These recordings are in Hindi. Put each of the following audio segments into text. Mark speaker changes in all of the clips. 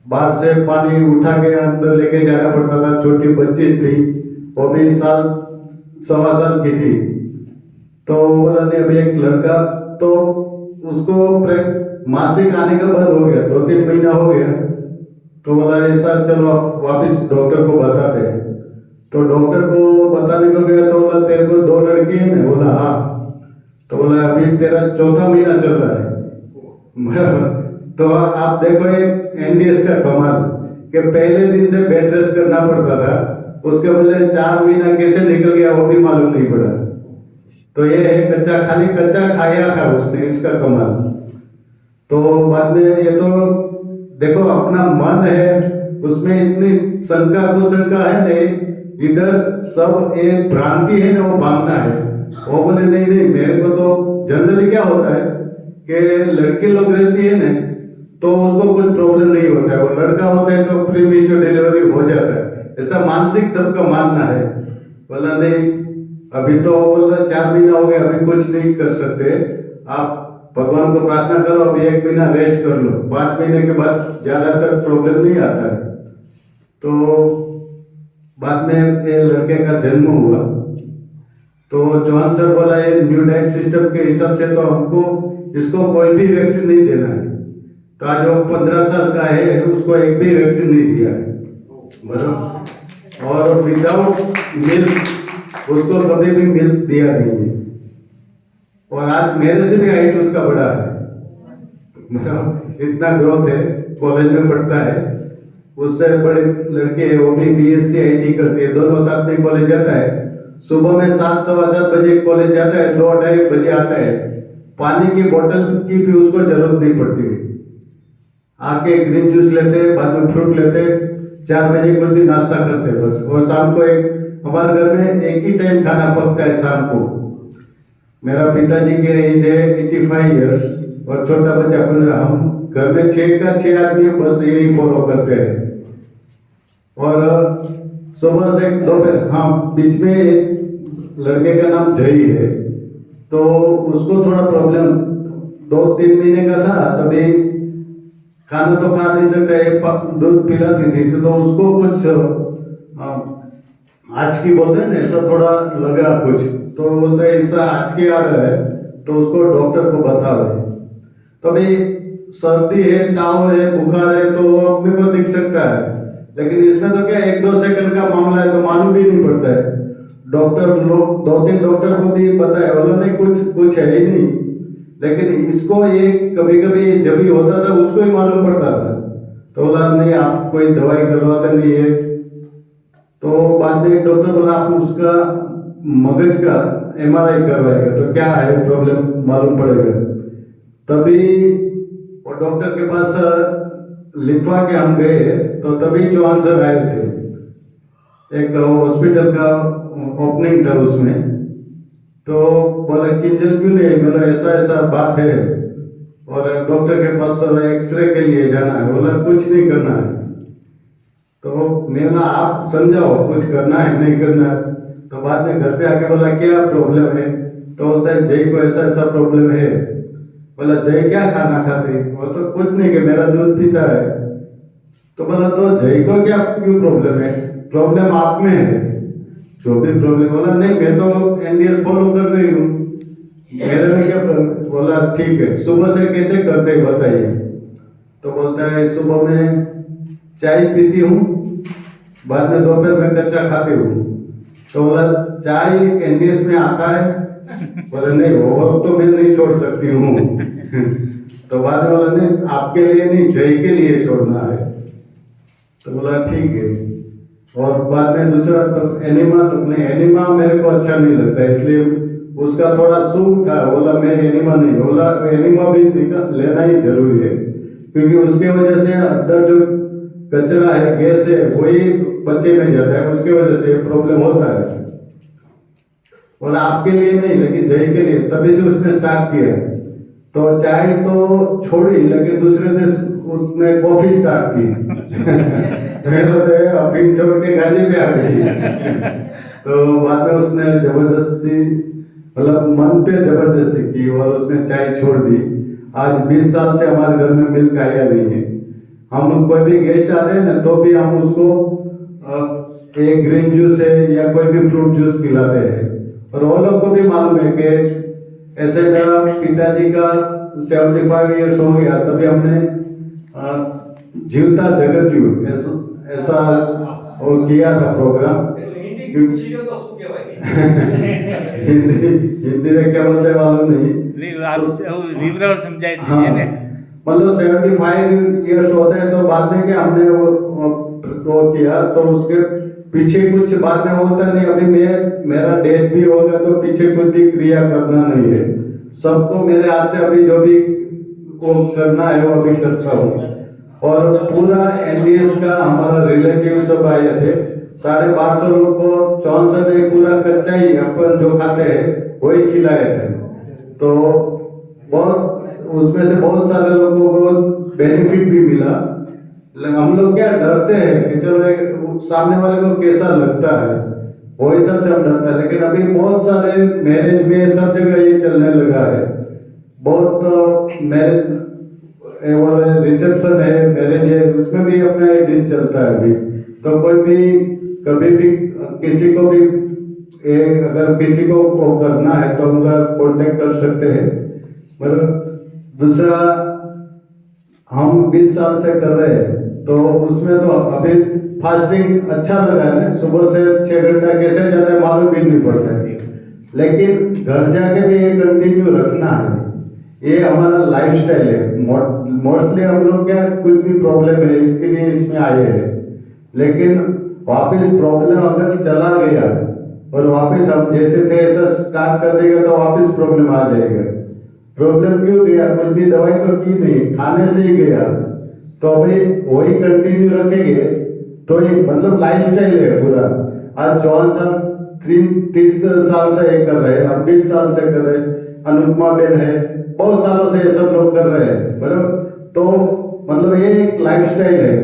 Speaker 1: बाहर से पानी उठा के अंदर लेके जाना पड़ता था। छोटी बच्ची थी, वो भी साल सवा साल की थी। तो बोला नहीं, अभी एक लड़का, तो उसको मासिक आने का बंद हो गया, 2-3 महीना हो गया। तो बोला ऐसा, चलो आप वापिस डॉक्टर को बताते हैं। तो डॉक्टर को बताने को गया तो बोला तेरे को 2 लड़की है ना? बोला हाँ। तो बोला अभी तेरा चौथा महीना चल रहा है। तो आप देखो एक एनडीएस का कमाल, कि पहले दिन से बेड रेस्ट करना पड़ता था, उसके बदले 4 महीना कैसे निकल गया वो भी मालूम नहीं पड़ा। तो ये है कच्चा, खाली कच्चा खाया था उसने, इसका कमाल। तो बाद में ये तो देखो अपना मन है, उसमें इतनी शंका कुशंका है नहीं, इधर सब एक भ्रांति है ना, वो भागना है। वो बोले नहीं नहीं, मेरे को तो जनरली क्या होता है कि लड़की लोग रहती है ना, तो उसको कुछ प्रॉब्लम नहीं होता है, वो लड़का होता है तो प्रीमेच्योर डिलीवरी हो जाता है, ऐसा मानसिक सबका मानना है। बोला नहीं, अभी तो बोला 4 महीना हो गया, अभी कुछ नहीं कर सकते, आप भगवान को प्रार्थना करो, अभी 1 महीना रेस्ट कर लो, 5 महीने के बाद ज्यादातर प्रॉब्लम नहीं आता है। तो बाद में ये लड़के का जन्म हुआ। तो चौहान सर बोला ये न्यू डाइट सिस्टम के हिसाब से तो हमको इसको कोई भी वैक्सीन नहीं देना है। तो आज वो 15 साल का है, उसको एक भी वैक्सीन नहीं दिया है, बराबर। और विदाउट मिल्क उसको कभी भी मिल्क दिया नहीं है। और आज मेरे से भी हाइट उसका बड़ा है, मतलब इतना ग्रोथ है, कॉलेज में पढ़ता है। उससे बड़े लड़के हैं, वो भी बीएससी आईटी करते हैं, दोनों साथ में कॉलेज जाता है। सुबह में 7 सवा 7 बजे कॉलेज जाता है, 2-2:30 बजे आता है। पानी की बोतल की भी उसको जरूरत नहीं पड़ती है, आके ग्रीन जूस लेते, बाद में फ्रूट लेते, 4 बजे कुछ भी नाश्ता करते बस। और शाम को हमारे घर में एक ही टाइम खाना पकता है शाम को। मेरा पिताजी के एज है 85 ईयर्स और छोटा बच्चा 15। हम घर में 6 का 6 आदमी बस यही फॉलो करते हैं। और सुबह से दोपहर, हाँ बीच में एक लड़के का नाम जय है, तो उसको थोड़ा प्रॉब्लम, 2-3 महीने का था, तभी खाना तो खा नहीं सकता है, दूध पिलाती थी, तो उसको कुछ आज की बोलते हैं ना, ऐसा थोड़ा लगा कुछ, तो बोलते हैं ऐसा आज की आ रहा है, तो उसको डॉक्टर को बताओ। तो भाई सर्दी है, ताव है, बुखार है, तो वो अपने को दिख सकता है, लेकिन इसमें तो क्या 1-2 सेकंड का मामला है, तो मालूम भी नहीं पड़ता है। डॉक्टर लोग 2-3 डॉक्टर को भी पता है, बोला नहीं कुछ है ही नहीं, लेकिन इसको ये कभी कभी जब भी होता था उसको ही मालूम पड़ता था। तो बोला नहीं, आप कोई दवाई करवाता नहीं है। तो बाद में एक डॉक्टर बोला आप उसका मगज का एमआरआई करवाएगा तो क्या है प्रॉब्लम मालूम पड़ेगा। तभी वो डॉक्टर के पास लिखवा के हम गए, तो तभी चौहान सर आए थे, एक हॉस्पिटल का ओपनिंग था उसमें। तो बोला किंजल क्यों नहीं, बोला ऐसा ऐसा बात है और डॉक्टर के पास एक्सरे के लिए जाना है। बोला कुछ नहीं करना है। तो मैंने आप समझाओ कुछ करना है नहीं करना है। तो बाद में घर पे आके बोला क्या प्रॉब्लम है, तो बोलता है जय को ऐसा ऐसा प्रॉब्लम है। बोला जय क्या खाना खाते, वो तो कुछ नहीं कि मेरा दूध पीता है। तो बोला तो जय को क्या क्यों प्रॉब्लम है, प्रॉब्लम आप में है, जो भी प्रॉब्लम। बोला नहीं मैं तो एनडीएस फॉलो कर रही हूँ, मेरे में क्या प्रॉब्लम। बोला ठीक है, सुबह से कैसे करते हैं बताइए। तो बोलता है सुबह में चाय पीती हूँ, बाद में दोपहर में कच्चा खाती हूँ। तो बोला चाय एनडीएस में आता है। बोला नहीं वो तो मैं नहीं छोड़ सकती हूँ। तो बाद में बोला नहीं आपके लिए नहीं, जय के लिए छोड़ना है। तो बोला ठीक है। और बाद में दूसरा तो एनिमा, तो नहीं एनिमा मेरे को अच्छा नहीं लगता, इसलिए उसका थोड़ा सूख था। बोला मैं एनिमा नहीं, बोला एनिमा भी लेना ही जरूरी है, क्योंकि उसके वजह से अंदर जो कचरा है, गैस है, वही बच्चे में जाता है, उसके वजह से प्रॉब्लम होता है। और आपके लिए नहीं लेकिन जय के लिए, तभी से उसने स्टार्ट किया। तो चाय तो छोड़ी, लेकिन दूसरे दिन उसने कॉफी स्टार्ट की। अफीम छोड़ के गांजे पे आ गई। तो बाद में उसने जबरदस्ती, मतलब मन पे जबरदस्ती की और उसने चाय छोड़ दी। आज 20 साल से हमारे घर में मिल्क आया नहीं है। हम कोई भी गेस्ट आते हैं ना तो भी हम उसको एक ग्रीन जूस है या कोई भी फ्रूट जूस पिलाते हैं। और वो लोग को भी मालूम है कि ऐसे मेरा पिताजी का 75 ईयर्स हो गया तभी हमने जीवता जगत यू ऐसा वो किया था प्रोग्राम। हिंदी हिंदी में क्या बोलते हैं मालूम नहीं।
Speaker 2: आप समझाई
Speaker 1: हाँ,
Speaker 2: दीजिए ना।
Speaker 1: मतलब 75 ईयर्स होते हैं तो बाद में क्या हमने वो किया तो उसके पीछे कुछ बाद में होता नहीं। अभी मेरा डेट भी हो गया तो पीछे कुछ भी क्रिया करना नहीं है। सबको मेरे हाथ से अभी जो भी वो करना है वो अभी करता हूँ। और पूरा एनडीएस का हमारा रिलेटिव सब आए थे, 1250 लोग को जॉनसन ने पूरा कच्चा ही अपन जो खाते हैं वही खिलाए थे। तो बहुत उसमें से बहुत सारे लोगों को बेनिफिट भी मिला। हम लोग क्या डरते हैं कि चलो सामने वाले को कैसा लगता है, वही सब से हम डरते हैं। लेकिन अभी बहुत सारे मैरिज में सब जगह ये चलने लगा है। बहुत मैरिज और रिसेप्शन है, मैरिज है, उसमें भी अपना डिश चलता है अभी। तो कोई भी कभी भी किसी को भी अगर किसी को वो करना है तो उनका कांटेक्ट कर सकते हैं। मतलब दूसरा हम 20 साल से कर रहे हैं तो उसमें तो अभी फास्टिंग अच्छा लगा है ना, सुबह से 6 घंटा कैसे जाता है मालूम भी नहीं पड़ता है। लेकिन घर जाके भी ये कंटिन्यू रखना है, ये हमारा लाइफस्टाइल है। मोस्टली हम लोग क्या कुछ भी प्रॉब्लम है इसके लिए इसमें आए हैं, लेकिन वापस प्रॉब्लम अगर चला गया और वापस हम जैसे थे ऐसा स्टार्ट कर देगा तो वापस प्रॉब्लम आ जाएगा। प्रॉब्लम क्यों गया, कुछ भी दवाई तो की नहीं, खाने से ही गया। तो अभी वही कंटिन्यू रखेंगे तो ये मतलब लाइफस्टाइल है पूरा। आज 54 साल 30 साल से ये कर रहे हैं, हम 20 साल से कर रहे हैं, अनुपमा बेन है, बहुत सालों से ये सब लोग कर रहे हैं बराबर। तो मतलब ये एक लाइफस्टाइल है।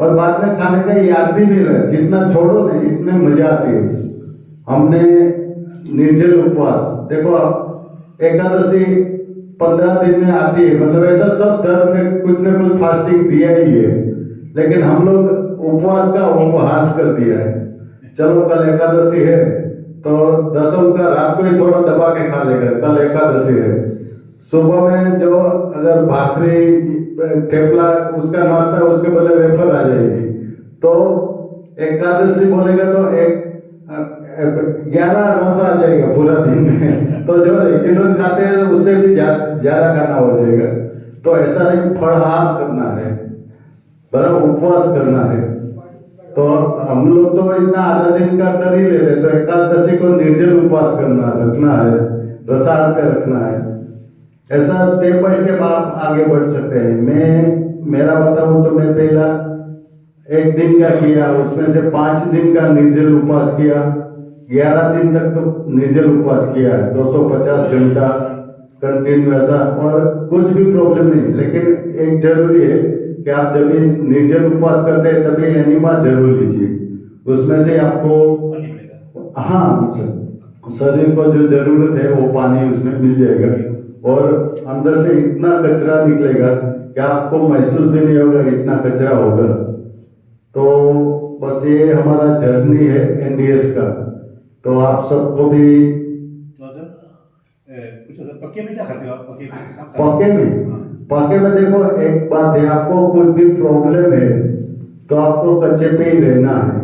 Speaker 1: और बाद में खाने का याद भी नहीं रहा, जितना छोड़ो नहीं इतने मजा आती है। हमने निर्जल उपवास देखो, एकादशी 15 दिन में आती है, मतलब ऐसा सब धर्म में कुछ न कुछ फास्टिंग दिया ही है। लेकिन हम लोग उपवास का उपहास कर दिया है। चलो कल एकादशी है तो दसम का रात को ही थोड़ा दबा के खा लेगा, कल एकादशी है। सुबह में जो अगर भाखरी थेपला उसका नाश्ता उसके बदले वेफर आ जाएगी। तो एकादशी बोलेगा तो 11 रस आ जाएगा पूरा दिन में। तो जो रेगुलर खाते हैं उससे भी ज्यादा खाना हो जाएगा। तो ऐसा नहीं, फलाहार करना है, बड़ा उपवास करना है। तो हम लोग तो इतना आधा दिन का कर ही लेते, तो एकादशी को निर्जल उपवास करना रखना है, रसाल पे रखना है। ऐसा स्टेप बाय स्टेप आप आगे बढ़ सकते हैं। मेरा बताऊं तो मैं पहला 1 दिन का किया, उसमें से 5 दिन का निर्जल उपवास किया, 11 दिन तक तो निर्जल उपवास किया है, 250 घंटा कंटिन्यू ऐसा, और कुछ भी प्रॉब्लम नहीं। लेकिन एक जरूरी है कि आप जब भी निर्जल उपवास करते हैं तभी एनिमा जरूर लीजिए, उसमें से आपको हाँ शरीर को जो जरूरत है वो पानी उसमें मिल जाएगा। और अंदर से इतना कचरा निकलेगा कि आपको महसूस भी नहीं होगा इतना कचरा होगा। तो बस ये हमारा जर्नी है एनडीएस का। तो आप सबको भी
Speaker 3: पक्के में क्या खाते हो आप?
Speaker 1: पक्के में देखो एक बात है, आपको कुछ भी प्रॉब्लम है तो आपको कच्चे पे ही रहना है।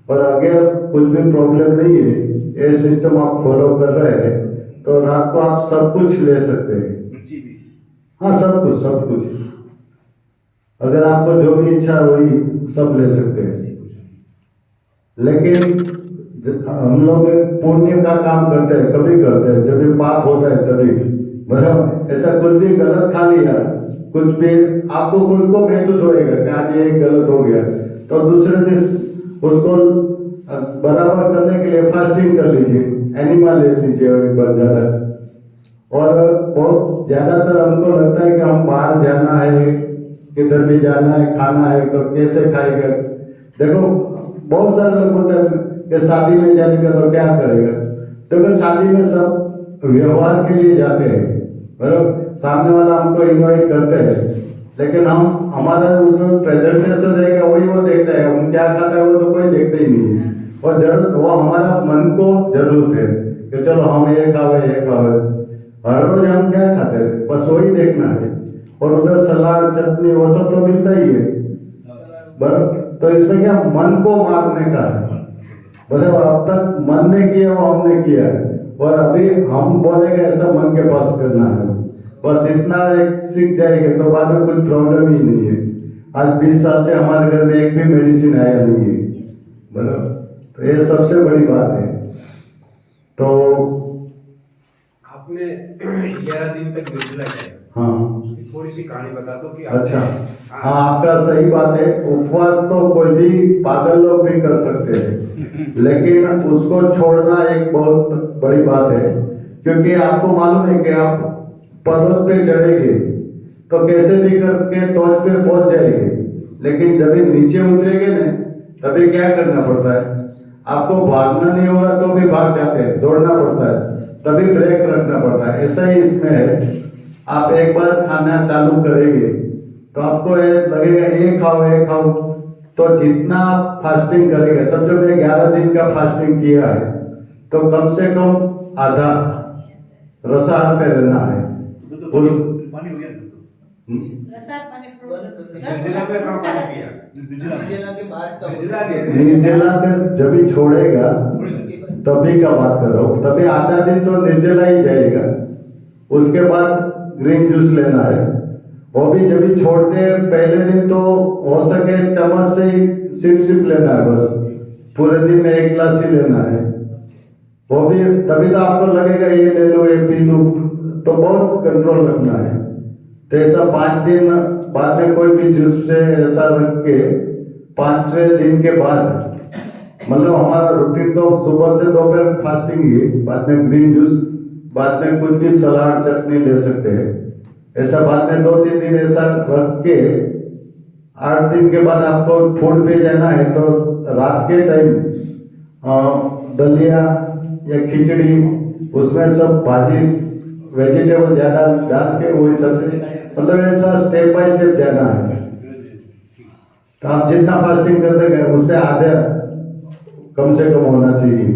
Speaker 1: और अगर कुछ भी प्रॉब्लम नहीं है, ये सिस्टम आप फॉलो कर रहे हैं तो रात को आप सब कुछ ले सकते हैं। हाँ सब कुछ अगर आपको जो भी इच्छा वही सब ले सकते हैं। लेकिन हम लोग पुण्य का काम करते हैं, कभी करते हैं जब भी पाप होता है तभी, बराबर। ऐसा कुछ भी गलत खा लिया, कुछ भी आपको खुद को महसूस होएगा कि आज ये गलत हो गया, तो दूसरे दिन उसको बराबर करने के लिए फास्टिंग कर लीजिए, एनिमा ले लीजिए एक बार ज़्यादा। और बहुत ज़्यादातर हमको लगता है कि हम बाहर जाना है, किधर भी जाना है, खाना है तो कैसे खाएगा। देखो बहुत सारे लोग बोलते हैं कि शादी में जाने का तो क्या करेगा। तो शादी में सब व्यवहार के लिए जाते हैं, बराबर। सामने वाला हमको इन्वाइट करते हैं लेकिन हम हमारा उसमें प्रेजेंटेशन रहेगा वही वो देखता है, हम क्या खाता है वो तो कोई देखता ही नहीं है। और जरूर वो हमारा मन को जरूरत है कि चलो हम ये खावे ये खावे, हर रोज हम क्या खाते हैं बस वही देखना है। और उधर सलाद चटनी वो सब तो मिलता ही है बस। तो इसमें क्या मन को मारने का है, बस अब तक मन ने किया वो हमने किया है, और अभी हम बोलेंगे ऐसा मन के पास करना है। बस इतना एक सीख जाएंगे तो बाद में कुछ प्रॉब्लम ही नहीं है। आज 20 साल से हमारे घर में एक भी मेडिसिन आया नहीं है बराबर, तो ये सबसे बड़ी बात है। तो
Speaker 3: आपने 11 दिन तक निर्जला किया,
Speaker 1: हाँ
Speaker 3: उसकी थोड़ी सी कहानी बता दो कि
Speaker 1: अच्छा, हाँ आपका सही बात है। उपवास तो कोई भी पागल लोग भी कर सकते हैं, लेकिन उसको छोड़ना एक बहुत बड़ी बात है, क्योंकि आपको मालूम है कि आप पर्वत पे चढ़ेंगे तो कैसे भी करके टॉच पे पहुंच जाएंगे, लेकिन जब नीचे उतरेंगे ना तभी क्या करना पड़ता है, आपको भागना नहीं होगा तो भी भाग जाते हैं, दौड़ना पड़ता है, तभी ब्रेक रखना पड़ता है। ऐसा ही इसमें है, आप एक बार खाना चालू करेंगे तो आपको लगेगा ये खाओ, तो जितना आप फास्टिंग करेंगे, समझो मैं 11 दिन का फास्टिंग किया है तो कम से कम आधा रसाहार पे रहना है। उस
Speaker 3: पानी हो गया
Speaker 4: निर्जला
Speaker 3: निर्जला पे काम किया,
Speaker 4: निर्जला के बाद का
Speaker 3: निर्जला के
Speaker 1: निर्जला पे जब भी छोड़ेगा तभी का बात कर रहा हूँ, तभी आधा दिन तो निर्जला ही जाएगा। उसके बाद ग्रीन जूस लेना है, वो भी जब भी छोड़ते हैं पहले दिन तो हो सके चम्मच से ही सिप लेना है, बस पूरे दिन में 1 गिलास ही लेना है। वो भी तभी तो आपको लगेगा ये ले लो ये पी लो, तो बहुत कंट्रोल रखना है। तो ऐसा 5 दिन बाद में कोई भी जूस से ऐसा रख के 5वें दिन के बाद, मतलब हमारा रूटीन तो सुबह से दोपहर फास्टिंग ही, बाद में ग्रीन जूस, बाद में कुछ भी सलाद चटनी ले सकते हैं। ऐसा बाद में 2-3 दिन ऐसा रख के 8 दिन के बाद आपको फूड पे जाना है तो रात के टाइम दलिया या खिचड़ी, उसमें सब भाजी वेजिटेबल ज़्यादा डाल के वही सब्जी, मतलब ऐसा स्टेप बाय स्टेप जाना है। तो आप जितना फास्टिंग करते गए उससे आधे कम से कम होना चाहिए।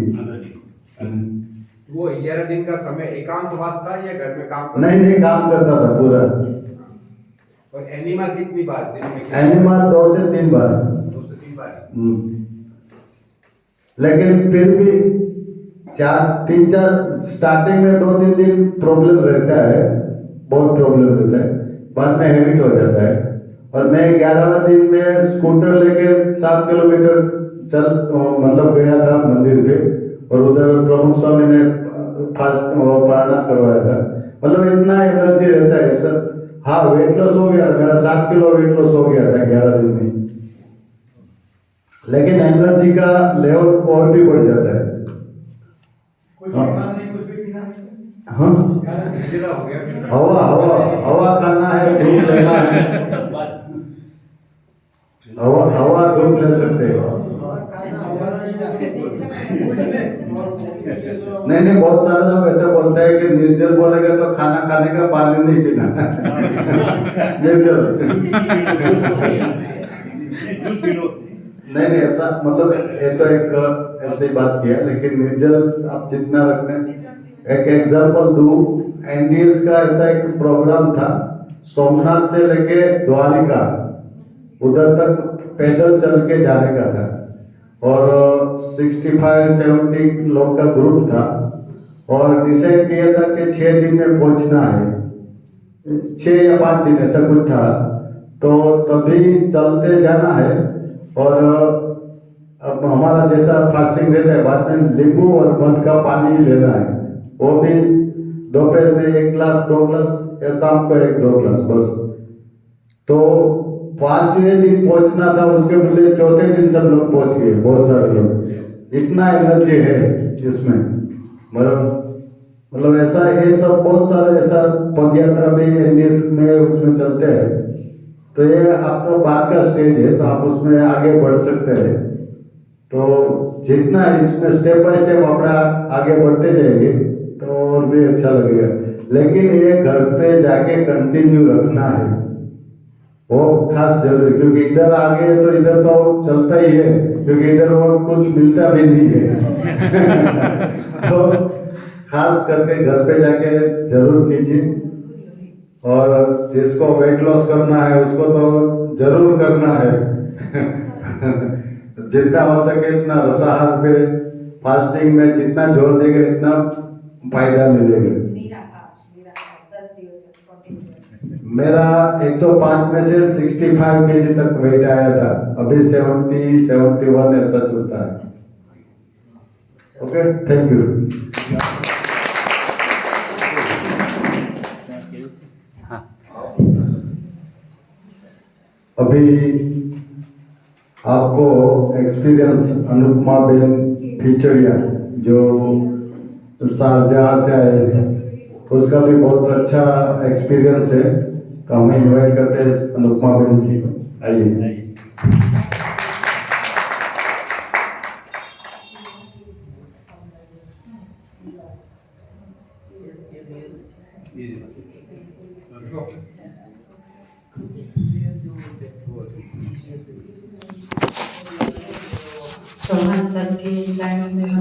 Speaker 3: वो 11 दिन का समय एकांतवास था या घर में काम करता?
Speaker 1: नहीं काम करता था पूरा।
Speaker 3: और एनिमा कितनी बार दिन में?
Speaker 1: एनिमा 2 से 3 बार।
Speaker 3: 2 से 3 बार।
Speaker 1: लेकिन फिर भी 3-4 स्टार्टिंग में 2-3 दिन प्रॉब्लम रहता है, बहुत प्रॉब्लम रहता है, बाद में हैबिट हो जाता है। और मैं 11वें दिन में स्कूटर लेके 7 किलोमीटर मतलब गया था मंदिर पे, और उधर प्रमुख स्वामी ने फास्ट प्रार्थना करवाया था। मतलब इतना एनर्जी रहता है सर। हाँ वेट लॉस हो गया, मेरा 7 किलो वेट लॉस हो गया था 11 दिन में, लेकिन एनर्जी का लेवल और भी बढ़ जाता है।
Speaker 3: कुछ भी खाना नहीं, कुछ भी पीना नहीं।
Speaker 1: हाँ
Speaker 3: निर्जला हो गया।
Speaker 1: हवा खाना है, धूप लेना है, हवा धूप ले सकते हैं। नहीं बहुत सारे लोग ऐसे बोलते हैं कि निर्जल बोलेगा तो खाना खाने का पानी नहीं पीना निर्जल
Speaker 3: जूस पी लो।
Speaker 1: नहीं ऐसा मतलब ये तो एक ऐसी बात किया, लेकिन निर्जल आप जितना रखने। एक एग्जांपल दूं, एनडीएस का ऐसा एक प्रोग्राम था, सोमनाथ से लेके द्वारिका उधर तक पैदल चल के जाने का था, और 65-70 लोग का ग्रुप था, और डिसाइड किया था कि 6 दिन में पहुंचना है, 6 या 5 दिन ऐसा कुछ था। तो तभी चलते जाना है, और अब हमारा जैसा फास्टिंग रहता है, बाद में नींबू और मध का पानी ही लेना है, वो भी दोपहर में 1 गिलास 2 गिलास या शाम को 1-2 गिलास बस। तो 5वें दिन पहुंचना था, उसके बदले 4थे दिन सब लोग पहुंच गए, बहुत सारे लोग। इतना एनर्जी है इसमें, मतलब ऐसा ये सब बहुत सारे ऐसा पद यात्रा भी एनडीएस में उसमें चलते हैं। तो ये आपका बाद का स्टेज है, तो आप उसमें आगे बढ़ सकते हैं। तो जितना इसमें स्टेप बाय स्टेप अपना आगे बढ़ते जाएंगे तो और भी अच्छा लगेगा, लेकिन ये घर पे जाके कंटिन्यू रखना है। वो खास जरूरी, क्योंकि इधर आ गए तो इधर तो चलता ही है, क्योंकि इधर वो कुछ मिलता भी नहीं है। तो खास करके घर पे जाके जरूर कीजिए। और जिसको वेट लॉस करना है उसको तो जरूर करना है। जितना हो सके इतना रसाहार पे, फास्टिंग में जितना जोर देंगे इतना फायदा मिलेगा। मेरा 105 में से 65 केजी तक वेट आया था, अभी 71 ऐसा चलता है। Okay, thank you.
Speaker 2: हाँ
Speaker 1: अभी आपको एक्सपीरियंस अनुपमा बेन फिचरिया जो शारजाह से आए थे, उसका भी बहुत अच्छा एक्सपीरियंस है, तो हमें इनवाइट करते हैं अनुपमा बेन जी, आइए।
Speaker 5: चौहान सर के लाइन में